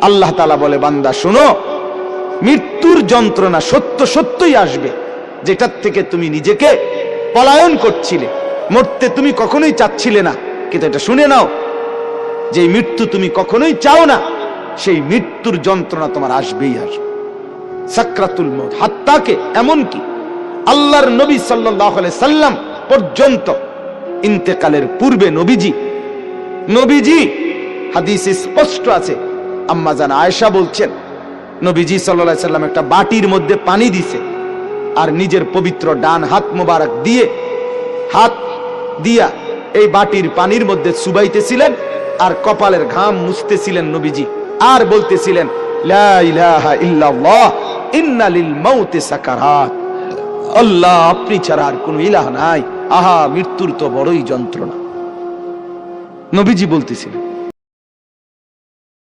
আল্লাহ তাআলা বলে, বান্দা শোনো, মৃত্যুর যন্ত্রণা সত্য সত্যই আসবে, যেটার থেকে তুমি নিজেকে পলায়ন করছিলে, মরতে তুমি কখনোই চাচ্ছিলে না, কিন্তু এটা শুনে নাও, যে মৃত্যু তুমি কখনোই চাও না, সেই মৃত্যুর যন্ত্রণা তোমার আসবেই আসবে। সাকরাতুল মউত, হাত্তাকে এমনকি আল্লাহর নবী সাল্লাল্লাহু আলাইহি সাল্লাম পর্যন্ত ইন্তেকালের পূর্বে নবীজি হাদিসে স্পষ্ট আছে, আম্মা জান আয়েশা বলছেন, নবীজি সাল্লাল্লাহু আলাইহি সাল্লাম একটা বাটির মধ্যে পানি দিছে, আর নিজের পবিত্র ডান হাত মোবারক দিয়ে হাত দিয়া এই বাটির পানির মধ্যে চুবাইতেছিলেন, আর কপালের ঘাম মুছতেছিলেন নবীজি, আর বলতেছিলেন, লা ইলাহা ইল্লাল্লাহ ইন্না লিল মাউতি সাকারাত, আল্লাহ আপনি ছাড়া আর কোনো ইলাহ নাই, আহা মৃত্যুর তো বড়ই যন্ত্রণা। নবীজি বলতেছিলেন।